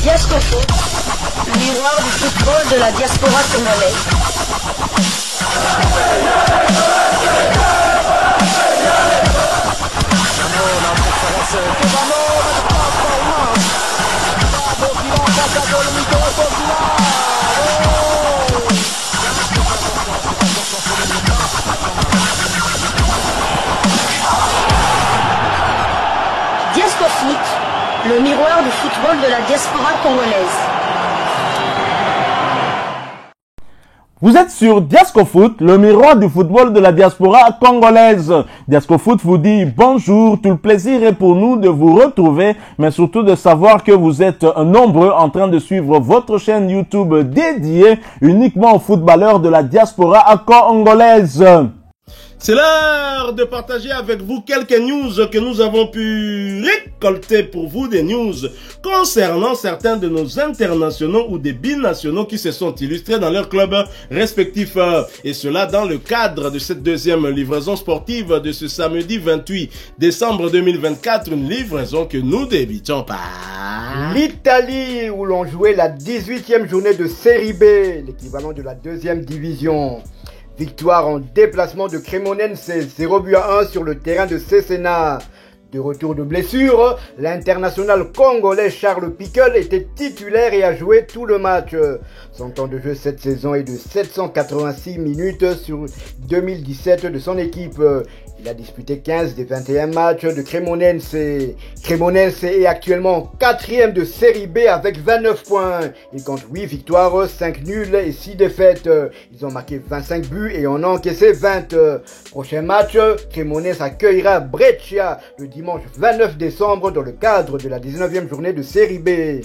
Diascofoot, le miroir du football de la diaspora congolaise. Diascofoot, le miroir du football de la diaspora congolaise. Vous êtes sur Diascofoot, le miroir du football de la diaspora congolaise. Diascofoot vous dit bonjour, tout le plaisir est pour nous de vous retrouver, mais surtout de savoir que vous êtes nombreux en train de suivre votre chaîne YouTube dédiée uniquement aux footballeurs de la diaspora congolaise. C'est l'heure de partager avec vous quelques news que nous avons pu récolter pour vous, des news concernant certains de nos internationaux ou des binationaux qui se sont illustrés dans leurs clubs respectifs. Et cela dans le cadre de cette deuxième livraison sportive de ce samedi 28 décembre 2024, une livraison que nous débutons par l'Italie, où l'on jouait la 18e journée de Série B, l'équivalent de la deuxième division. Victoire en déplacement de Cremonense, 0-1 sur le terrain de Cesena. De retour de blessure, l'international congolais Charles Piquel était titulaire et a joué tout le match. Son temps de jeu cette saison est de 786 minutes sur 2017 de son équipe. Il a disputé 15 des 21 matchs de Cremonense. Cremonense est actuellement 4e de Série B avec 29 points. Il compte 8 victoires, 5 nuls et 6 défaites. Ils ont marqué 25 buts et en ont encaissé 20. Prochain match, Cremonense accueillera Brescia le dimanche 29 décembre dans le cadre de la 19e journée de Série B.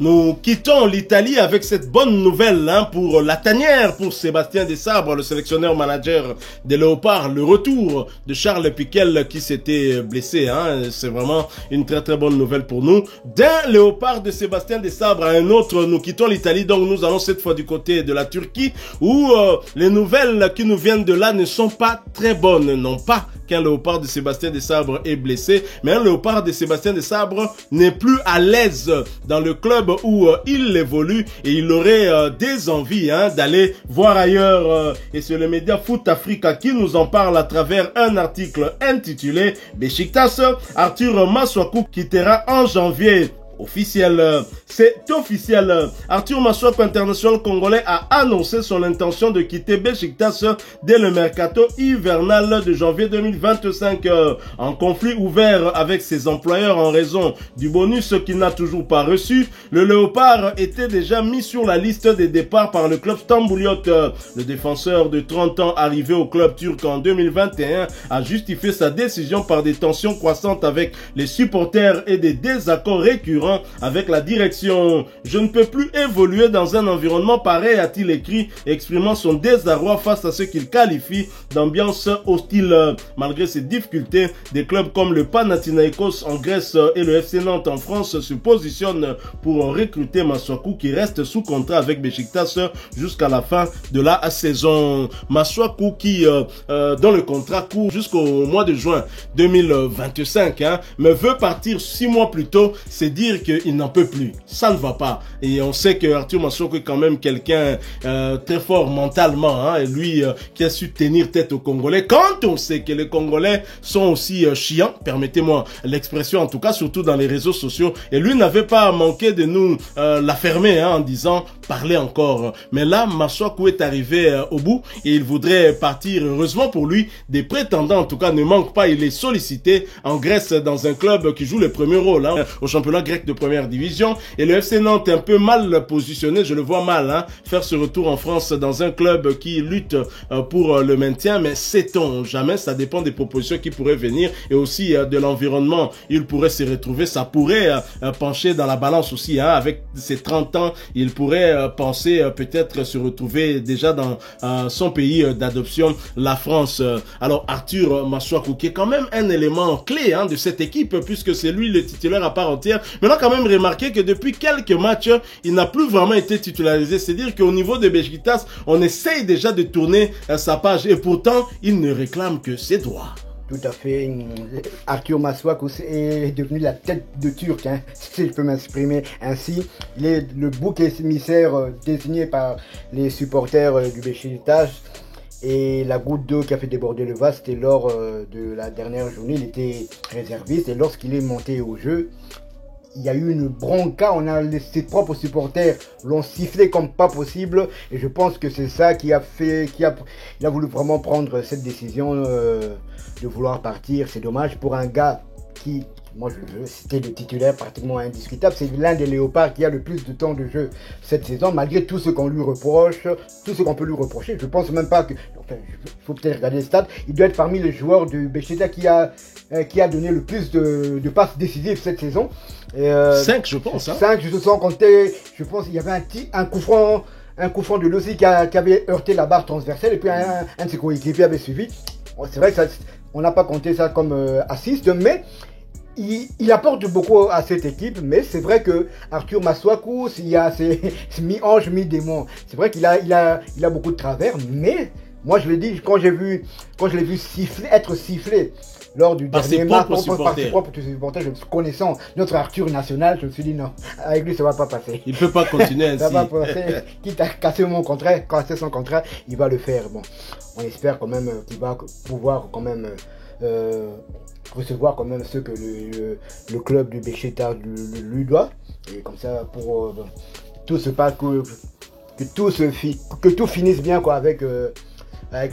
Nous quittons l'Italie avec cette bonne nouvelle pour la tanière, pour Sébastien Desabre, le sélectionneur manager des Léopards. Le retour de Charles Piquel qui s'était blessé. C'est vraiment une très très bonne nouvelle pour nous. D'un Léopard de Sébastien Desabre à un autre, nous quittons l'Italie. Donc nous allons cette fois du côté de la Turquie où les nouvelles qui nous viennent de là ne sont pas très bonnes. Non pas qu'un Léopard de Sébastien Desabre est blessé, mais un Léopard de Sébastien Desabre n'est plus à l'aise dans le club où il évolue et il aurait des envies d'aller voir ailleurs. Et c'est le média Foot Africa qui nous en parle à travers un article intitulé Beşiktaş, Arthur Masuaku quittera en janvier. Officiel, c'est officiel. Arthur Masuaku, international congolais, a annoncé son intention de quitter Beşiktaş dès le mercato hivernal de janvier 2025. En conflit ouvert avec ses employeurs en raison du bonus qu'il n'a toujours pas reçu, le Léopard était déjà mis sur la liste des départs par le club Stambouliyot. Le défenseur de 30 ans arrivé au club turc en 2021 a justifié sa décision par des tensions croissantes avec les supporters et des désaccords récurrents avec la direction. Je ne peux plus évoluer dans un environnement pareil, a-t-il écrit, exprimant son désarroi face à ce qu'il qualifie d'ambiance hostile. Malgré ces difficultés, des clubs comme le Panathinaikos en Grèce et le FC Nantes en France se positionnent pour recruter Masuaku qui reste sous contrat avec Beşiktaş jusqu'à la fin de la saison. Masuaku qui, dont le contrat court jusqu'au mois de juin 2025, mais veut partir 6 mois plus tôt, c'est dire qu'il n'en peut plus. Ça ne va pas. Et on sait que Arthur Masuaku est quand même quelqu'un très fort mentalement. Et lui qui a su tenir tête aux Congolais. Quand on sait que les Congolais sont aussi chiants, permettez-moi l'expression en tout cas, surtout dans les réseaux sociaux. Et lui n'avait pas manqué de nous la fermer en disant parlez encore. Mais là, Masuaku est arrivé au bout et il voudrait partir. Heureusement pour lui, des prétendants en tout cas ne manquent pas. Il est sollicité en Grèce dans un club qui joue le premier rôle au championnat grec de première division. Et le FC Nantes est un peu mal positionné, je le vois mal, faire ce retour en France dans un club qui lutte pour le maintien, mais sait-on jamais, ça dépend des propositions qui pourraient venir et aussi de l'environnement. Il pourrait se retrouver, ça pourrait pencher dans la balance aussi, avec ses 30 ans, il pourrait penser peut-être se retrouver déjà dans son pays d'adoption, la France. Alors Arthur Masuaku, qui est quand même un élément clé de cette équipe, puisque c'est lui le titulaire à part entière, mais on a quand même remarqué que depuis quelques matchs, il n'a plus vraiment été titularisé. C'est-à-dire qu'au niveau de Beşiktaş, on essaye déjà de tourner sa page et pourtant, il ne réclame que ses droits. Tout à fait. Arthur Masuaku est devenu la tête de Turc, hein, si je peux m'exprimer ainsi. Il est le bouc émissaire désigné par les supporters du Beşiktaş. Et la goutte d'eau qui a fait déborder le vase, c'était lors de la dernière journée. Il était réserviste et lorsqu'il est monté au jeu, il y a eu une bronca. Ses propres supporters l'ont sifflé comme pas possible. Et je pense que c'est ça qui a fait, il a voulu vraiment prendre cette décision de vouloir partir. C'est dommage pour un gars qui, moi je veux citer le titulaire pratiquement indiscutable, c'est l'un des léopards qui a le plus de temps de jeu cette saison, malgré tout ce qu'on lui reproche, tout ce qu'on peut lui reprocher. Je pense même pas que, enfin, il faut peut-être regarder les stats, il doit être parmi les joueurs du Beşiktaş qui a donné le plus de passes décisives cette saison. 5 je pense. 5, je sans compter, je pense qu'il y avait un coup franc de Lossi qui avait heurté la barre transversale et puis un de ses coéquipiers avait suivi. C'est vrai que on n'a pas compté ça comme assist, mais il apporte beaucoup à cette équipe. Mais c'est vrai que Arthur Masuaku, c'est mi-ange, mi-démon. C'est vrai qu'il a beaucoup de travers, mais moi je l'ai dit, quand je l'ai vu être sifflé lors du dernier match par ses propres supporters, connaissant notre Arthur national, je me suis dit non, avec lui ça va pas passer. Il peut pas continuer ainsi. Ça va passer, quitte à casser son contrat, il va le faire. Bon, on espère quand même qu'il va pouvoir quand même recevoir quand même ce que le club du Beşiktaş lui doit. Et comme ça, pour tout se passe, que tout finisse bien quoi avec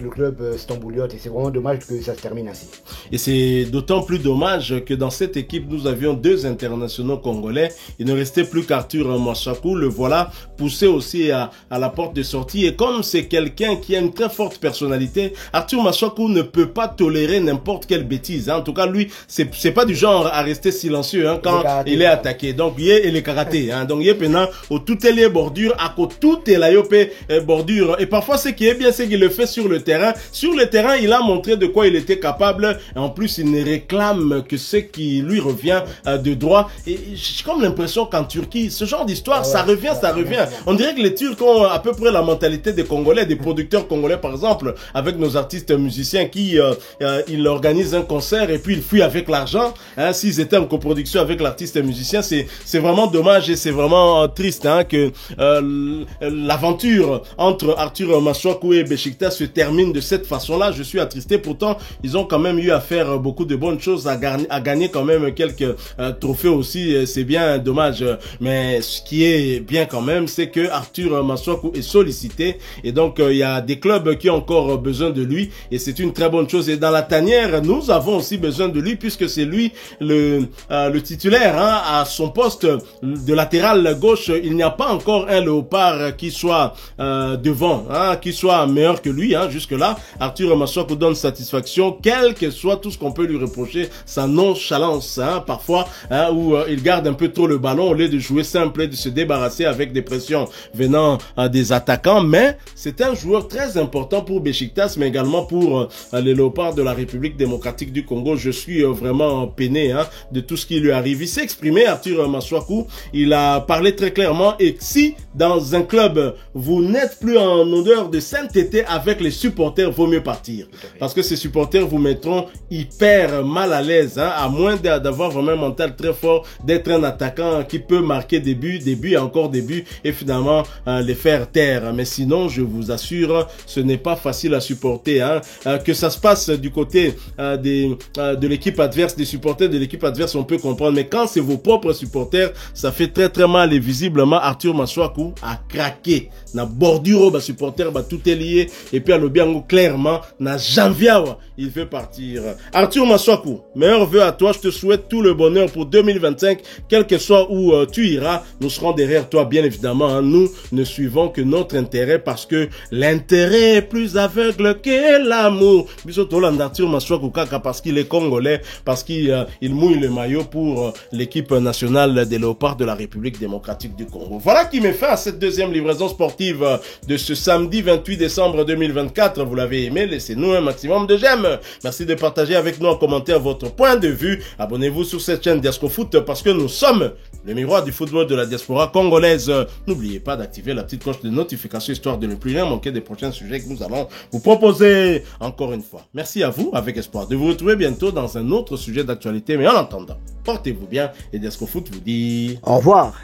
le club stambouliote, et c'est vraiment dommage que ça se termine ainsi. Et c'est d'autant plus dommage que dans cette équipe, nous avions 2 internationaux congolais. Il ne restait plus qu'Arthur Masuaku. Le voilà poussé aussi à la porte de sortie. Et comme c'est quelqu'un qui a une très forte personnalité, Arthur Masuaku ne peut pas tolérer n'importe quelle bêtise. En tout cas, lui, c'est pas du genre à rester silencieux quand il est attaqué. Donc, il est les karaté. Donc, il est pendant au tout est les bordures, à côté tout est la yopé bordure. Et parfois, ce qui est bien, c'est qu'il le fait sur le terrain. Sur le terrain, il a montré de quoi il était capable. Et en plus, il ne réclame que ce qui lui revient de droit. Et j'ai comme l'impression qu'en Turquie, ce genre d'histoire, ça revient. On dirait que les Turcs ont à peu près la mentalité des Congolais, des producteurs congolais, par exemple, avec nos artistes musiciens qui, ils organisent un concert et puis ils fuient avec l'argent. S'ils étaient en coproduction avec l'artiste musicien, c'est vraiment dommage et c'est vraiment triste que l'aventure entre Arthur Masuaku et Beşiktaş se termine de cette façon-là. Je suis attristé. Pourtant, ils ont quand même eu à faire beaucoup de bonnes choses, à gagner quand même quelques trophées aussi. C'est bien dommage. Mais ce qui est bien quand même, c'est que Arthur Masuaku est sollicité. Et donc, il y a des clubs qui ont encore besoin de lui. Et c'est une très bonne chose. Et dans la tanière, nous avons aussi besoin de lui puisque c'est lui le titulaire à son poste de latéral gauche. Il n'y a pas encore un léopard qui soit devant, qui soit meilleur que lui. Jusque-là, Arthur Masuaku donne satisfaction, quel que soit tout ce qu'on peut lui reprocher, sa nonchalance, parfois, où il garde un peu trop le ballon au lieu de jouer simple et de se débarrasser avec des pressions venant des attaquants. Mais c'est un joueur très important pour Beşiktaş, mais également pour les léopards de la République démocratique du Congo. Je suis vraiment peiné de tout ce qui lui arrive. Il s'est exprimé, Arthur Masuaku, il a parlé très clairement, et si dans un club, vous n'êtes plus en odeur de sainteté avec les supporters, vaut mieux partir. Parce que ces supporters vous mettront hyper mal à l'aise, à moins d'avoir vraiment un mental très fort, d'être un attaquant qui peut marquer des buts et encore des buts, et finalement les faire taire. Mais sinon, je vous assure, ce n'est pas facile à supporter. Que ça se passe du côté de l'équipe adverse, des supporters de l'équipe adverse, on peut comprendre. Mais quand c'est vos propres supporters, ça fait très très mal. Et visiblement, Arthur Masuaku a craqué. Na bordure, supporter, tout est lié. Et puis à l'Obiango, clairement, na janvier, il fait partir. Arthur Masuaku, meilleurs vœux à toi. Je te souhaite tout le bonheur pour 2025. Quel que soit où tu iras, nous serons derrière toi, bien évidemment. Nous ne suivons que notre intérêt parce que l'intérêt est plus aveugle que l'amour. Bisoto Arthur Masuaku kaka parce qu'il est congolais, parce qu'il mouille le maillot pour l'équipe nationale des léopards de la République démocratique du Congo. Voilà qui met fin à cette deuxième livraison sportive de ce samedi 28 décembre 2025. 24, vous l'avez aimé, laissez-nous un maximum de j'aime. Merci de partager avec nous en commentaire votre point de vue. Abonnez-vous sur cette chaîne Diasco Foot parce que nous sommes le miroir du football de la diaspora congolaise. N'oubliez pas d'activer la petite cloche de notification histoire de ne plus rien manquer des prochains sujets que nous allons vous proposer. Encore une fois, merci à vous, avec espoir de vous retrouver bientôt dans un autre sujet d'actualité. Mais en attendant, portez-vous bien et Diasco Foot vous dit au revoir.